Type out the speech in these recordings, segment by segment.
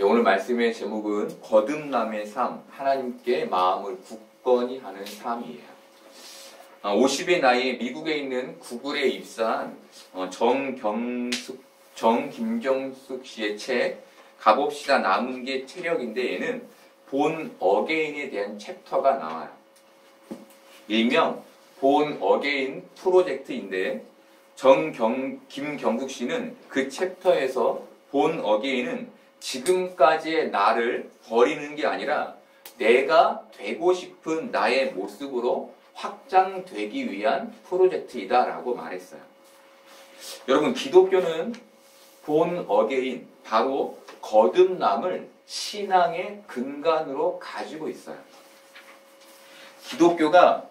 오늘 말씀의 제목은 거듭남의 삶, 하나님께 마음을 굳건히 하는 삶이에요. 50의 나이에 미국에 있는 구글에 입사한 정김경숙 씨의 책 가봅시다 남은 게 체력인데 얘는 본 어게인에 대한 챕터가 나와요. 일명 본 어게인 프로젝트인데 김경국 씨는 그 챕터에서 본 어게인은 지금까지의 나를 버리는 게 아니라 내가 되고 싶은 나의 모습으로 확장되기 위한 프로젝트이다라고 말했어요. 여러분, 기독교는 본 어게인, 바로 거듭남을 신앙의 근간으로 가지고 있어요. 기독교가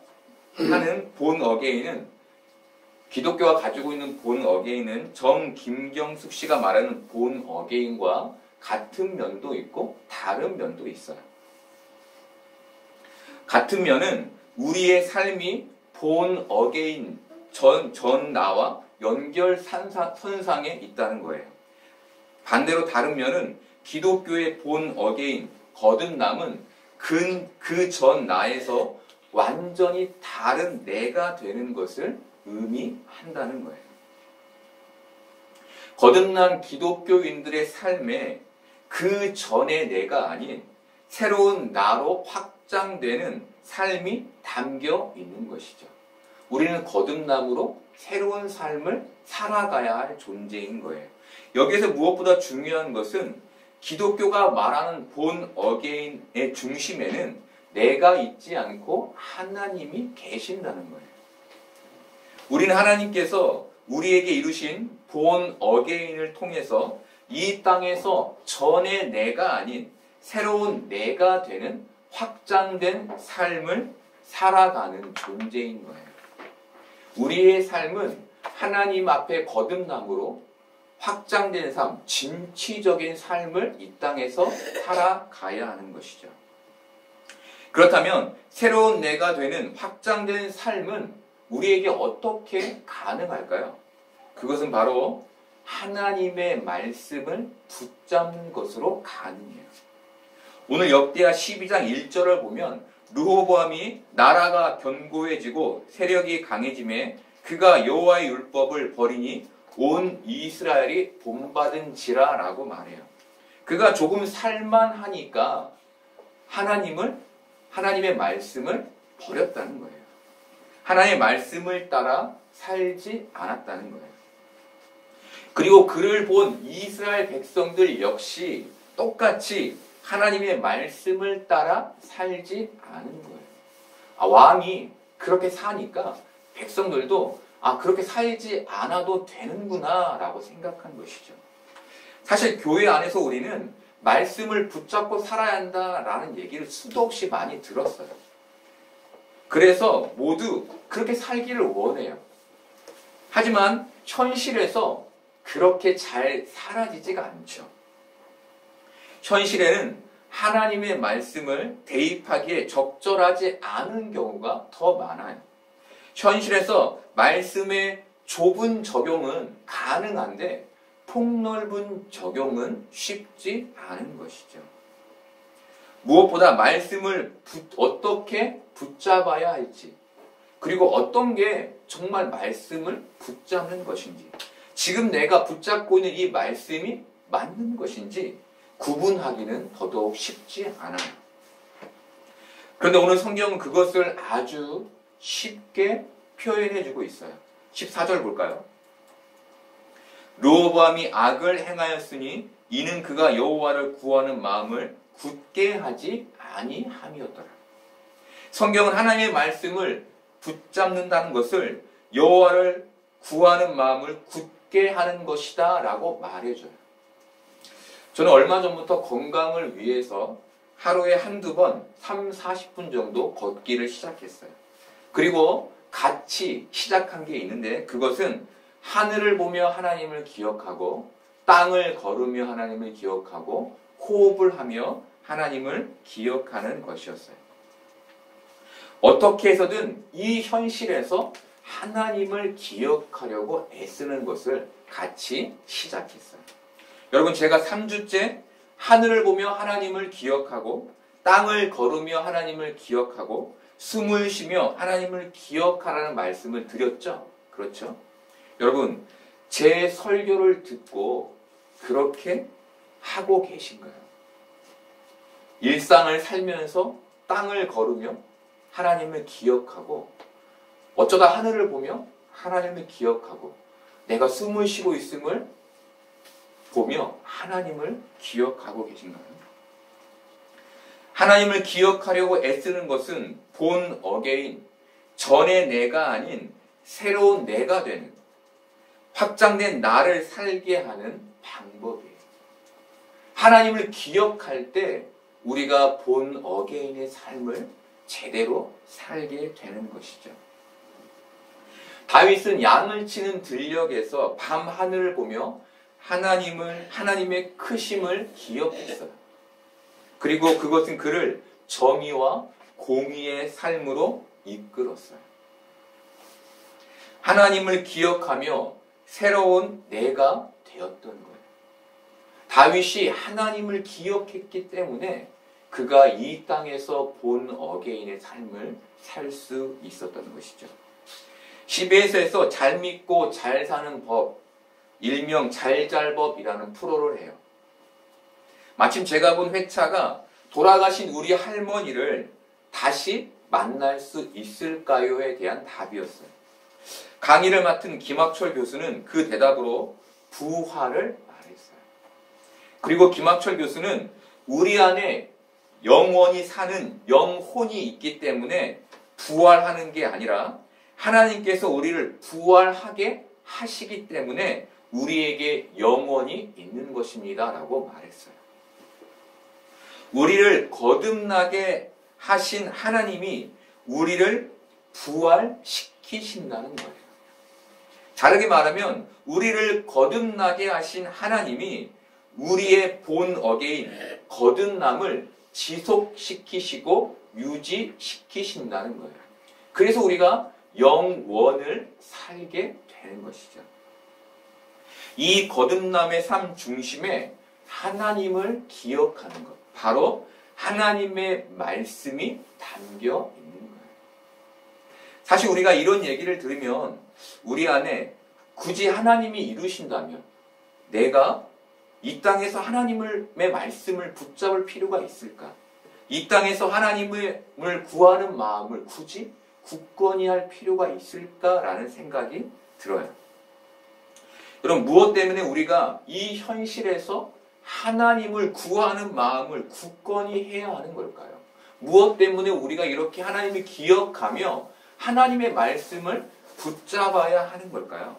가지고 있는 본 어게인은 정김경숙 씨가 말하는 본 어게인과 같은 면도 있고 다른 면도 있어요. 같은 면은 우리의 삶이 본 어게인 전 나와 연결선상에 있다는 거예요. 반대로 다른 면은 기독교의 본 어게인, 거듭남은 그 전 나에서 완전히 다른 내가 되는 것을 의미한다는 거예요. 거듭난 기독교인들의 삶에 그 전의 내가 아닌 새로운 나로 확장되는 삶이 담겨 있는 것이죠. 우리는 거듭남으로 새로운 삶을 살아가야 할 존재인 거예요. 여기서 무엇보다 중요한 것은 기독교가 말하는 본 어게인의 중심에는 내가 있지 않고 하나님이 계신다는 거예요. 우리는 하나님께서 우리에게 이루신 본 어게인을 통해서 이 땅에서 전의 내가 아닌 새로운 내가 되는 확장된 삶을 살아가는 존재인 거예요. 우리의 삶은 하나님 앞에 거듭남으로 확장된 삶, 진취적인 삶을 이 땅에서 살아가야 하는 것이죠. 그렇다면 새로운 내가 되는 확장된 삶은 우리에게 어떻게 가능할까요? 그것은 바로 하나님의 말씀을 붙잡는 것으로 가능해요. 오늘 역대하 12장 1절을 보면 르호보암이 나라가 견고해지고 세력이 강해짐에 그가 여호와의 율법을 버리니 온 이스라엘이 본받은지라라고 말해요. 그가 조금 살만하니까 하나님의 말씀을 버렸다는 거예요. 하나님의 말씀을 따라 살지 않았다는 거예요. 그리고 그를 본 이스라엘 백성들 역시 똑같이 하나님의 말씀을 따라 살지 않은 거예요. 왕이 그렇게 사니까 백성들도 그렇게 살지 않아도 되는구나 라고 생각한 것이죠. 사실 교회 안에서 우리는 말씀을 붙잡고 살아야 한다라는 얘기를 수도 없이 많이 들었어요. 그래서 모두 그렇게 살기를 원해요. 하지만 현실에서 그렇게 잘 사라지지가 않죠. 현실에는 하나님의 말씀을 대입하기에 적절하지 않은 경우가 더 많아요. 현실에서 말씀의 좁은 적용은 가능한데 폭넓은 적용은 쉽지 않은 것이죠. 무엇보다 말씀을 어떻게 붙잡아야 할지, 그리고 어떤 게 정말 말씀을 붙잡는 것인지, 지금 내가 붙잡고 있는 이 말씀이 맞는 것인지 구분하기는 더더욱 쉽지 않아요. 그런데 오늘 성경은 그것을 아주 쉽게 표현해주고 있어요. 14절 볼까요? 르호보암이 악을 행하였으니 이는 그가 여호와를 구하는 마음을 굳게 하지 아니함이었더라. 성경은 하나님의 말씀을 붙잡는다는 것을 여호와를 구하는 마음을 굳게 하는 것이다 라고 말해줘요. 저는 얼마 전부터 건강을 위해서 하루에 한두 번 30-40분 정도 걷기를 시작했어요. 그리고 같이 시작한 게 있는데 그것은 하늘을 보며 하나님을 기억하고 땅을 걸으며 하나님을 기억하고 호흡을 하며 하나님을 기억하는 것이었어요. 어떻게 해서든 이 현실에서 하나님을 기억하려고 애쓰는 것을 같이 시작했어요. 여러분, 제가 3주째 하늘을 보며 하나님을 기억하고 땅을 걸으며 하나님을 기억하고 숨을 쉬며 하나님을 기억하라는 말씀을 드렸죠. 그렇죠? 여러분, 제 설교를 듣고 그렇게 하고 계신가요? 일상을 살면서 땅을 걸으며 하나님을 기억하고 어쩌다 하늘을 보며 하나님을 기억하고 내가 숨을 쉬고 있음을 보며 하나님을 기억하고 계신가요? 하나님을 기억하려고 애쓰는 것은 본 어게인, 전의 내가 아닌 새로운 내가 되는, 확장된 나를 살게 하는 방법이에요. 하나님을 기억할 때 우리가 본 어게인의 삶을 제대로 살게 되는 것이죠. 다윗은 양을 치는 들녘에서 밤 하늘을 보며 하나님의 크심을 기억했어요. 그리고 그것은 그를 정의와 공의의 삶으로 이끌었어요. 하나님을 기억하며 새로운 내가 되었던 거예요. 다윗이 하나님을 기억했기 때문에 그가 이 땅에서 본 어게인의 삶을 살 수 있었던 것이죠. CBS에서 잘 믿고 잘 사는 법, 일명 잘잘법이라는 프로를 해요. 마침 제가 본 회차가 돌아가신 우리 할머니를 다시 만날 수 있을까요에 대한 답이었어요. 강의를 맡은 김학철 교수는 그 대답으로 부활을 말했어요. 그리고 김학철 교수는 우리 안에 영원히 사는 영혼이 있기 때문에 부활하는 게 아니라 하나님께서 우리를 부활하게 하시기 때문에 우리에게 영원히 있는 것입니다. 라고 말했어요. 우리를 거듭나게 하신 하나님이 우리를 부활시키신다는 거예요. 다르게 말하면 우리를 거듭나게 하신 하나님이 우리의 본 어게인, 거듭남을 지속시키시고 유지시키신다는 거예요. 그래서 우리가 영원을 살게 되는 것이죠. 이 거듭남의 삶 중심에 하나님을 기억하는 것, 바로 하나님의 말씀이 담겨 있는 거예요. 사실 우리가 이런 얘기를 들으면 우리 안에 굳이 하나님이 이루신다면 내가 이 땅에서 하나님의 말씀을 붙잡을 필요가 있을까? 이 땅에서 하나님을 구하는 마음을 굳이 굳건히 할 필요가 있을까라는 생각이 들어요. 여러분, 무엇 때문에 우리가 이 현실에서 하나님을 구하는 마음을 굳건히 해야 하는 걸까요? 무엇 때문에 우리가 이렇게 하나님을 기억하며 하나님의 말씀을 붙잡아야 하는 걸까요?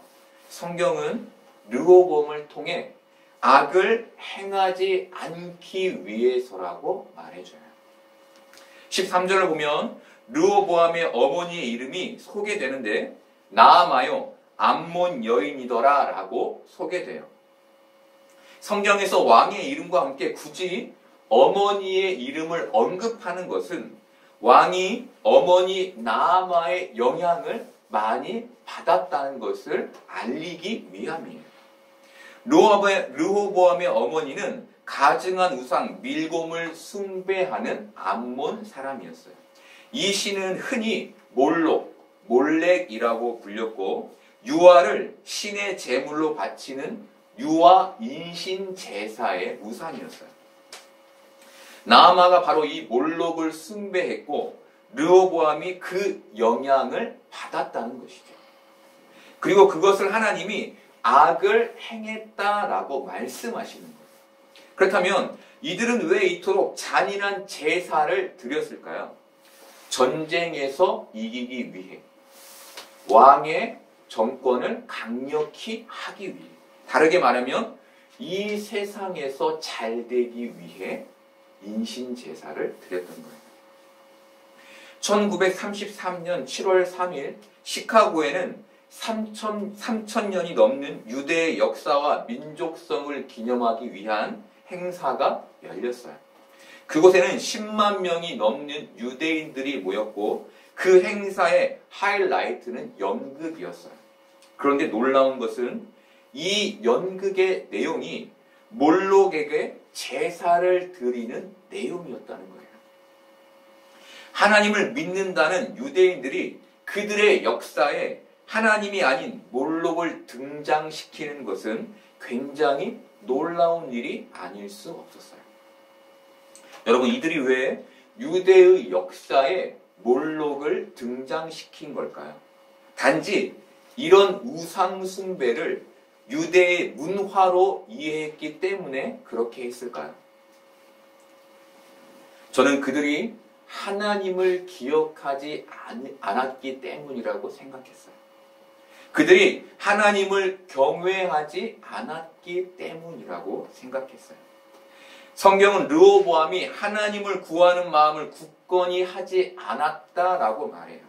성경은 르호보암을 통해 악을 행하지 않기 위해서라고 말해줘요. 13절을 보면 르호보암의 어머니의 이름이 소개되는데 나아마요 암몬 여인이더라 라고 소개돼요. 성경에서 왕의 이름과 함께 굳이 어머니의 이름을 언급하는 것은 왕이 어머니 나아마의 영향을 많이 받았다는 것을 알리기 위함이에요. 르호보암의 어머니는 가증한 우상 밀곰을 숭배하는 암몬 사람이었어요. 이 신은 흔히 몰렉이라고 불렸고 유아를 신의 제물로 바치는 유아 인신 제사의 우상이었어요. 나아마가 바로 이 몰록을 숭배했고 르호보암이 그 영향을 받았다는 것이죠. 그리고 그것을 하나님이 악을 행했다라고 말씀하시는 거예요. 그렇다면 이들은 왜 이토록 잔인한 제사를 드렸을까요? 전쟁에서 이기기 위해, 왕의 정권을 강력히 하기 위해, 다르게 말하면 이 세상에서 잘되기 위해 인신제사를 드렸던 거예요. 1933년 7월 3일 시카고에는 3,000년이 넘는 유대의 역사와 민족성을 기념하기 위한 행사가 열렸어요. 그곳에는 10만 명이 넘는 유대인들이 모였고 그 행사의 하이라이트는 연극이었어요. 그런데 놀라운 것은 이 연극의 내용이 몰록에게 제사를 드리는 내용이었다는 거예요. 하나님을 믿는다는 유대인들이 그들의 역사에 하나님이 아닌 몰록을 등장시키는 것은 굉장히 놀라운 일이 아닐 수 없었어요. 여러분, 이들이 왜 유대의 역사에 몰록을 등장시킨 걸까요? 단지 이런 우상 숭배를 유대의 문화로 이해했기 때문에 그렇게 했을까요? 저는 그들이 하나님을 기억하지 않았기 때문이라고 생각했어요. 그들이 하나님을 경외하지 않았기 때문이라고 생각했어요. 성경은 르호보암이 하나님을 구하는 마음을 굳건히 하지 않았다라고 말해요.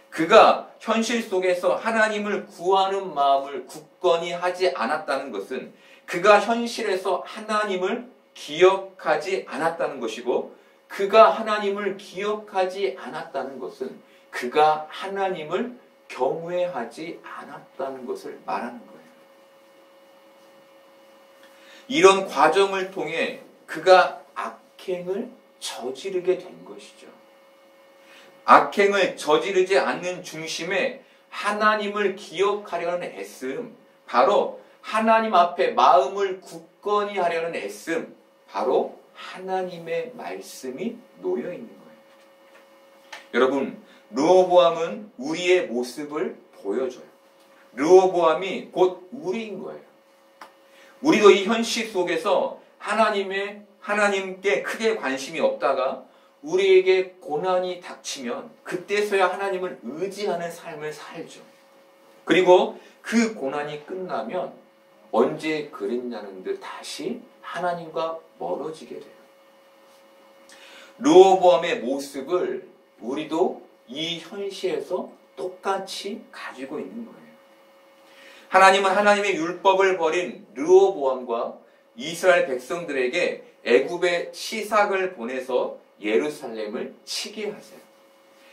그가 현실 속에서 하나님을 구하는 마음을 굳건히 하지 않았다는 것은 그가 현실에서 하나님을 기억하지 않았다는 것이고, 그가 하나님을 기억하지 않았다는 것은 그가 하나님을 경외하지 않았다는 것을 말하는 거예요. 이런 과정을 통해 그가 악행을 저지르게 된 것이죠. 악행을 저지르지 않는 중심에 하나님을 기억하려는 애씀, 바로 하나님 앞에 마음을 굳건히 하려는 애씀, 바로 하나님의 말씀이 놓여 있는 거예요. 여러분, 르호보암은 우리의 모습을 보여줘요. 르호보암이 곧 우리인 거예요. 우리도 이 현실 속에서 하나님께 크게 관심이 없다가 우리에게 고난이 닥치면 그때서야 하나님을 의지하는 삶을 살죠. 그리고 그 고난이 끝나면 언제 그랬냐는 듯 다시 하나님과 멀어지게 돼요. 르호보암의 모습을 우리도 이 현실에서 똑같이 가지고 있는 거예요. 하나님은 하나님의 율법을 버린 르호보암과 이스라엘 백성들에게 애굽의 시삭을 보내서 예루살렘을 치게 하세요.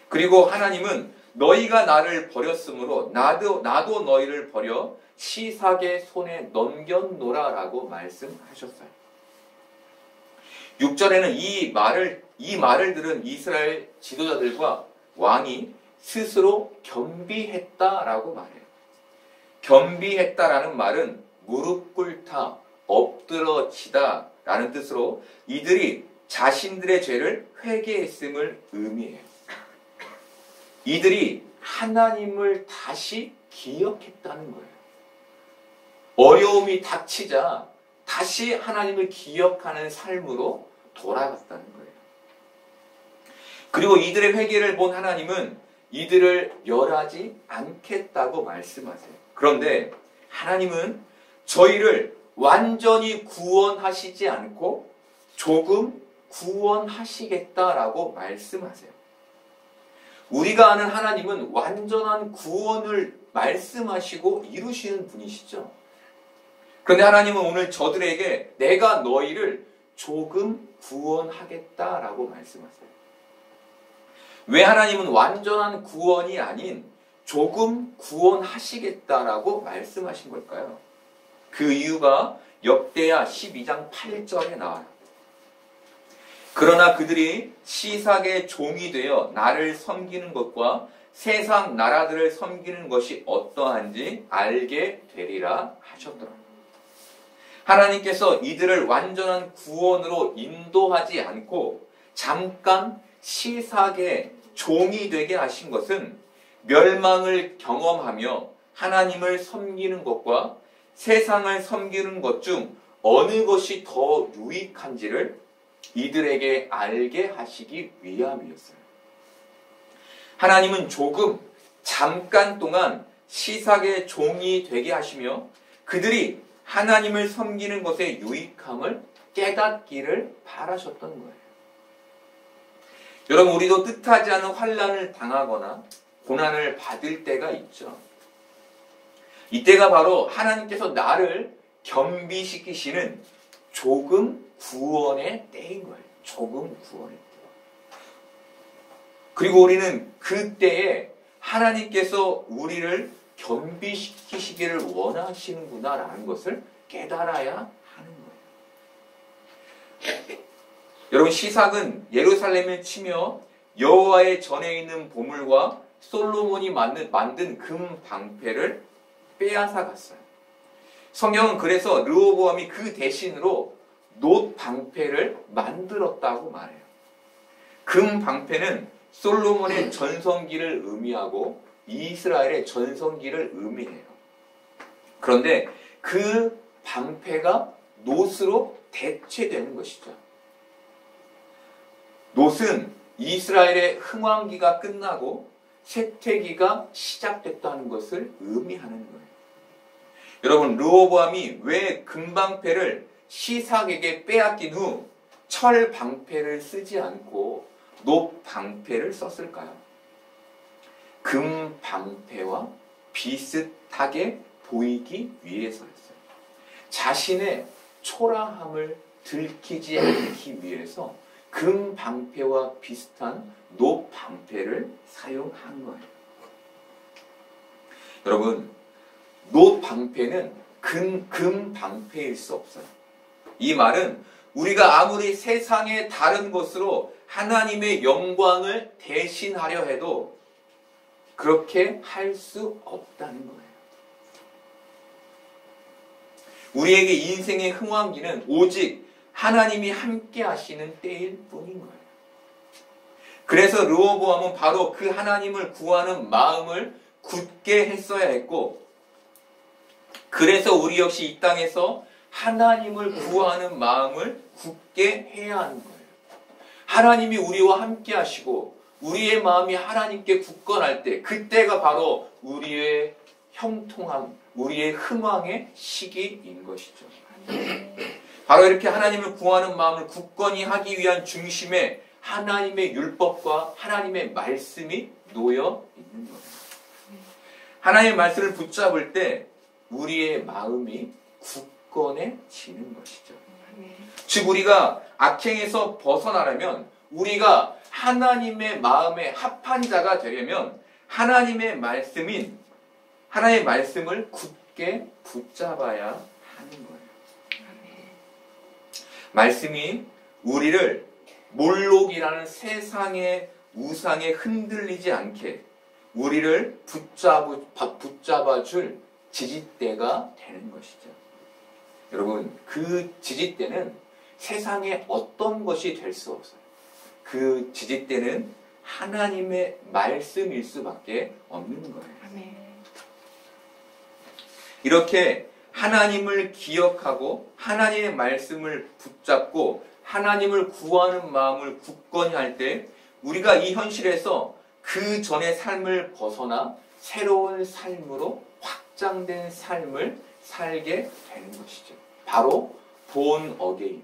그리고 하나님은 너희가 나를 버렸으므로 나도 너희를 버려 시삭의 손에 넘겼노라라고 말씀하셨어요. 6절에는 이 말을 들은 이스라엘 지도자들과 왕이 스스로 겸비했다라고 말해요. 겸비했다라는 말은 무릎 꿇다, 엎드러지다 라는 뜻으로 이들이 자신들의 죄를 회개했음을 의미해요. 이들이 하나님을 다시 기억했다는 거예요. 어려움이 닥치자 다시 하나님을 기억하는 삶으로 돌아갔다는 거예요. 그리고 이들의 회개를 본 하나님은 이들을 멸하지 않겠다고 말씀하세요. 그런데 하나님은 저희를 완전히 구원하시지 않고 조금 구원하시겠다라고 말씀하세요. 우리가 아는 하나님은 완전한 구원을 말씀하시고 이루시는 분이시죠. 그런데 하나님은 오늘 저들에게 내가 너희를 조금 구원하겠다라고 말씀하세요. 왜 하나님은 완전한 구원이 아닌 조금 구원하시겠다라고 말씀하신 걸까요? 그 이유가 역대하 12장 8절에 나와요. 그러나 그들이 시삭의 종이 되어 나를 섬기는 것과 세상 나라들을 섬기는 것이 어떠한지 알게 되리라 하셨더라. 하나님께서 이들을 완전한 구원으로 인도하지 않고 잠깐 시삭의 종이 되게 하신 것은 멸망을 경험하며 하나님을 섬기는 것과 세상을 섬기는 것 중 어느 것이 더 유익한지를 이들에게 알게 하시기 위함이었어요. 하나님은 잠깐 동안 시삭의 종이 되게 하시며 그들이 하나님을 섬기는 것의 유익함을 깨닫기를 바라셨던 거예요. 여러분, 우리도 뜻하지 않은 환난을 당하거나 고난을 받을 때가 있죠. 이때가 바로 하나님께서 나를 겸비시키시는 조금 구원의 때인 거예요. 조금 구원의 때. 그리고 우리는 그때에 하나님께서 우리를 겸비시키시기를 원하시는구나라는 것을 깨달아야 하는 거예요. 여러분 시삭은 예루살렘을 치며 여호와의 전에 있는 보물과 솔로몬이 만든 금 방패를 빼앗아 갔어요. 성경은 그래서 르호보암이 그 대신으로 놋 방패를 만들었다고 말해요. 금 방패는 솔로몬의 전성기를 의미하고 이스라엘의 전성기를 의미해요. 그런데 그 방패가 놋으로 대체되는 것이죠. 놋은 이스라엘의 흥왕기가 끝나고 쇠퇴기가 시작됐다는 것을 의미하는 거예요. 여러분, 르호보암이 왜 금방패를 시삭에게 빼앗긴 후 철 방패를 쓰지 않고 놋 방패를 썼을까요? 금 방패와 비슷하게 보이기 위해서였어요. 자신의 초라함을 들키지 않기 위해서 금 방패와 비슷한 놋 방패를 사용한 거예요. 여러분, 놋 방패는 금 방패일 수 없어요. 이 말은 우리가 아무리 세상의 다른 것으로 하나님의 영광을 대신하려 해도 그렇게 할 수 없다는 거예요. 우리에게 인생의 흥왕기는 오직 하나님이 함께 하시는 때일 뿐인 거예요. 그래서 르호보암은 바로 그 하나님을 구하는 마음을 굳게 했어야 했고, 그래서 우리 역시 이 땅에서 하나님을 구하는 마음을 굳게 해야 하는 거예요. 하나님이 우리와 함께 하시고 우리의 마음이 하나님께 굳건할 때, 그때가 바로 우리의 형통함, 우리의 흥왕의 시기인 것이죠. 바로 이렇게 하나님을 구하는 마음을 굳건히 하기 위한 중심에 하나님의 율법과 하나님의 말씀이 놓여 있는 거예요. 하나님의 말씀을 붙잡을 때 우리의 마음이 굳건해지는 것이죠. 즉 우리가 악행에서 벗어나려면, 우리가 하나님의 마음에 합한 자가 되려면 하나님의 말씀을 굳게 붙잡아야 하는 거예요. 말씀이 우리를 몰록이라는 세상의 우상에 흔들리지 않게 우리를 붙잡아줄 지지대가 되는 것이죠. 여러분, 그 지지대는 세상에 어떤 것이 될 수 없어요. 그 지지대는 하나님의 말씀일 수밖에 없는 거예요. 이렇게 하나님을 기억하고 하나님의 말씀을 붙잡고 하나님을 구하는 마음을 굳건히 할 때 우리가 이 현실에서 그 전의 삶을 벗어나 새로운 삶으로 확장된 삶을 살게 되는 것이죠. 바로 본 어게인,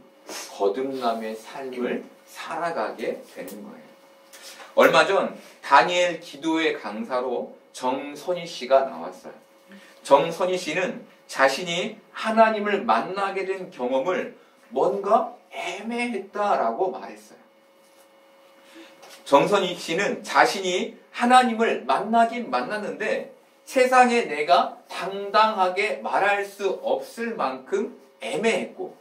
거듭남의 삶을 살아가게 되는 거예요. 얼마 전 다니엘 기도의 강사로 정선희 씨가 나왔어요. 정선희 씨는 자신이 하나님을 만나게 된 경험을 뭔가 애매했다라고 말했어요. 정선희 씨는 자신이 하나님을 만나긴 만났는데 세상에 내가 당당하게 말할 수 없을 만큼 애매했고,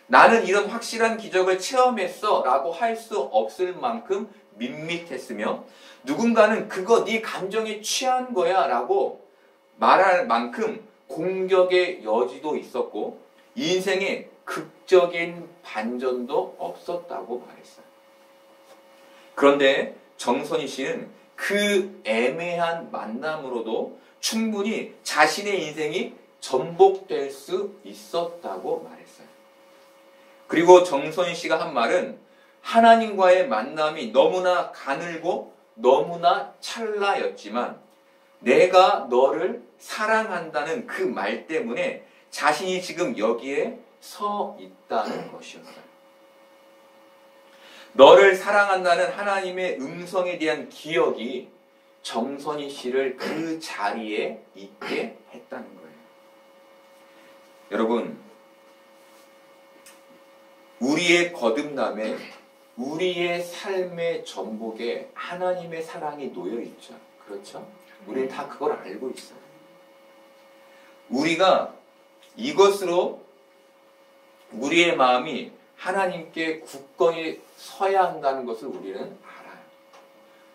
나는 이런 확실한 기적을 체험했어 라고 할 수 없을 만큼 밋밋했으며, 누군가는 그거 네 감정에 취한 거야 라고 말할 만큼 공격의 여지도 있었고 인생에 극적인 반전도 없었다고 말했어요. 그런데 정선희 씨는 그 애매한 만남으로도 충분히 자신의 인생이 전복될 수 있었다고 말했어요. 그리고 정선희 씨가 한 말은, 하나님과의 만남이 너무나 가늘고 너무나 찰나였지만 내가 너를 사랑한다는 그 말 때문에 자신이 지금 여기에 서 있다는 것이었어요. 너를 사랑한다는 하나님의 음성에 대한 기억이 정선희 씨를 그 자리에 있게 했다는 거예요. 여러분, 우리의 거듭남에, 우리의 삶의 전복에 하나님의 사랑이 놓여 있죠. 그렇죠? 우리는 다 그걸 알고 있어요. 우리가 이것으로 우리의 마음이 하나님께 굳건히 서야 한다는 것을 우리는 알아요.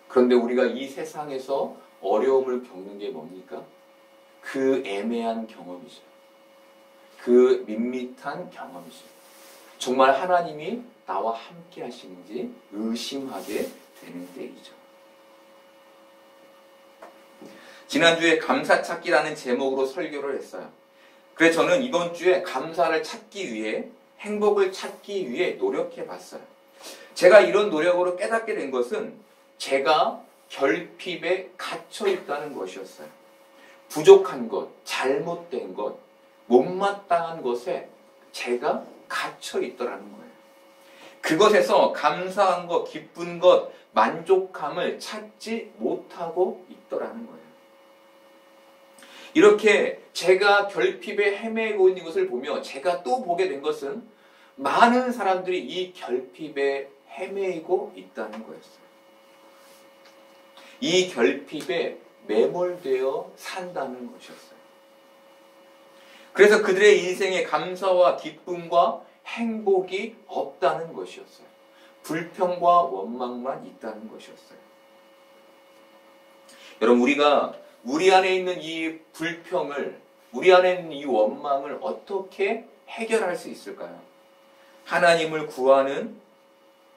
그런데 우리가 이 세상에서 어려움을 겪는 게 뭡니까? 그 애매한 경험이죠. 그 밋밋한 경험이죠. 정말 하나님이 나와 함께 하시는지 의심하게 되는 때이죠. 지난주에 감사찾기라는 제목으로 설교를 했어요. 그래서 저는 이번 주에 감사를 찾기 위해, 행복을 찾기 위해 노력해 봤어요. 제가 이런 노력으로 깨닫게 된 것은 제가 결핍에 갇혀 있다는 것이었어요. 부족한 것, 잘못된 것, 못마땅한 것에 제가 갇혀 있더라는 거예요. 그것에서 감사한 것, 기쁜 것, 만족감을 찾지 못하고 있더라는 거예요. 이렇게 제가 결핍에 헤매고 있는 것을 보며 제가 또 보게 된 것은 많은 사람들이 이 결핍에 헤매고 있다는 거였어요. 이 결핍에 매몰되어 산다는 것이었어요. 그래서 그들의 인생에 감사와 기쁨과 행복이 없다는 것이었어요. 불평과 원망만 있다는 것이었어요. 여러분, 우리가 우리 안에 있는 이 불평을, 우리 안에 있는 이 원망을 어떻게 해결할 수 있을까요? 하나님을 구하는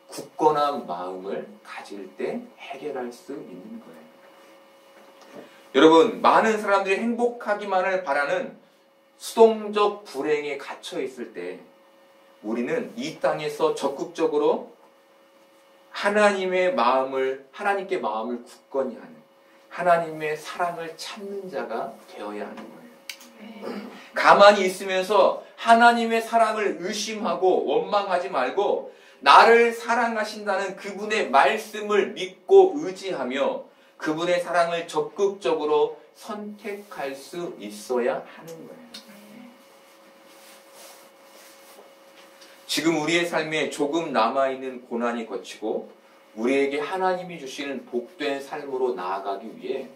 굳건한 마음을 가질 때 해결할 수 있는 거예요. 여러분, 많은 사람들이 행복하기만을 바라는 수동적 불행에 갇혀 있을 때 우리는 이 땅에서 적극적으로 하나님께 마음을 굳건히 하는, 하나님의 사랑을 찾는 자가 되어야 하는 거예요. 가만히 있으면서 하나님의 사랑을 의심하고 원망하지 말고 나를 사랑하신다는 그분의 말씀을 믿고 의지하며 그분의 사랑을 적극적으로 선택할 수 있어야 하는 거예요. 지금 우리의 삶에 조금 남아있는 고난이 거치고 우리에게 하나님이 주시는 복된 삶으로 나아가기 위해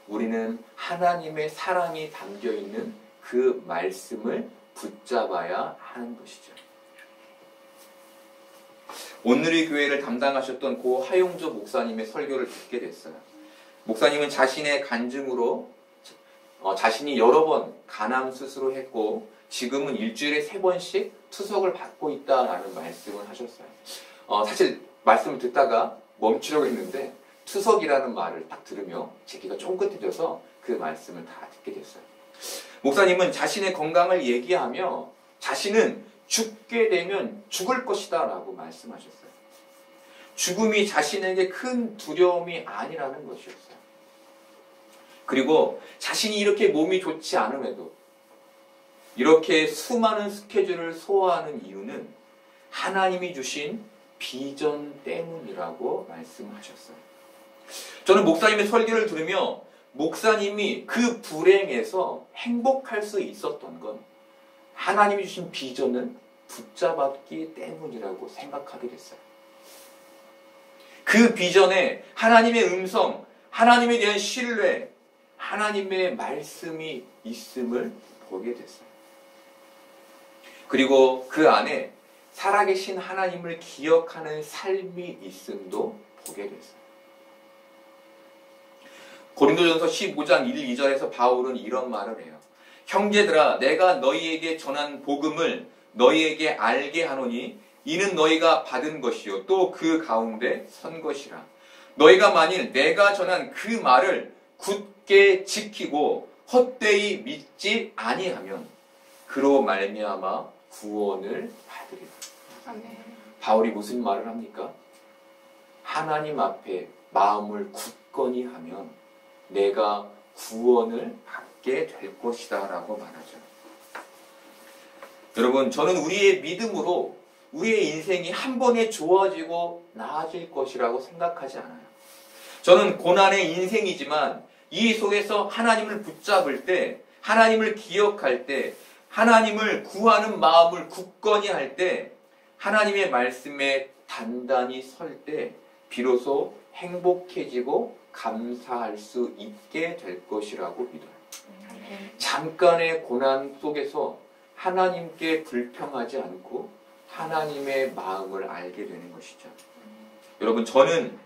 우리는 하나님의 사랑이 담겨있는 그 말씀을 붙잡아야 하는 것이죠. 오늘의 교회를 담당하셨던 고 하용조 목사님의 설교를 듣게 됐어요. 목사님은 자신의 간증으로 자신이 여러 번 간암 수술을 했고 지금은 일주일에 3번씩 투석을 받고 있다라는 말씀을 하셨어요. 사실 말씀을 듣다가 멈추려고 했는데 투석이라는 말을 딱 들으며 제 귀가 쫑긋해져서 그 말씀을 다 듣게 됐어요. 목사님은 자신의 건강을 얘기하며 자신은 죽게 되면 죽을 것이다 라고 말씀하셨어요. 죽음이 자신에게 큰 두려움이 아니라는 것이었어요. 그리고 자신이 이렇게 몸이 좋지 않음에도 이렇게 수많은 스케줄을 소화하는 이유는 하나님이 주신 비전 때문이라고 말씀하셨어요. 저는 목사님의 설교를 들으며 목사님이 그 불행에서 행복할 수 있었던 건 하나님이 주신 비전을 붙잡았기 때문이라고 생각하게 됐어요. 그 비전에 하나님의 음성, 하나님에 대한 신뢰, 하나님의 말씀이 있음을 보게 됐어요. 그리고 그 안에 살아계신 하나님을 기억하는 삶이 있음도 보게 됐어요. 고린도전서 15장 1, 2절에서 바울은 이런 말을 해요. 형제들아, 내가 너희에게 전한 복음을 너희에게 알게 하노니 이는 너희가 받은 것이요 또 그 가운데 선 것이라. 너희가 만일 내가 전한 그 말을 굳게 지키고 헛되이 믿지 아니하면 그로 말미암아 구원을 받으리라. 바울이 무슨 말을 합니까? 하나님 앞에 마음을 굳건히 하면 내가 구원을 받게 될 것이다 라고 말하죠. 여러분, 저는 우리의 믿음으로 우리의 인생이 한 번에 좋아지고 나아질 것이라고 생각하지 않아요. 저는 고난의 인생이지만 이 속에서 하나님을 붙잡을 때, 하나님을 기억할 때, 하나님을 구하는 마음을 굳건히 할 때, 하나님의 말씀에 단단히 설 때 비로소 행복해지고 감사할 수 있게 될 것이라고 믿어요. 잠깐의 고난 속에서 하나님께 불평하지 않고 하나님의 마음을 알게 되는 것이죠. 여러분, 저는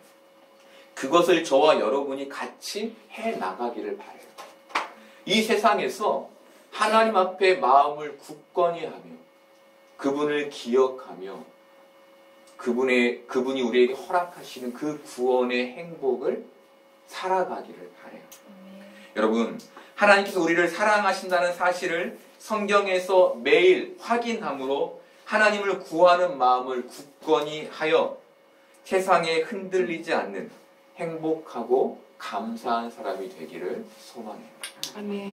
그것을 저와 여러분이 같이 해나가기를 바라요. 이 세상에서 하나님 앞에 마음을 굳건히 하며 그분을 기억하며 그분이 우리에게 허락하시는 그 구원의 행복을 살아가기를 바라요. 여러분, 하나님께서 우리를 사랑하신다는 사실을 성경에서 매일 확인함으로 하나님을 구하는 마음을 굳건히 하여 세상에 흔들리지 않는 행복하고 감사한 사람이 되기를 소망해요. 아멘.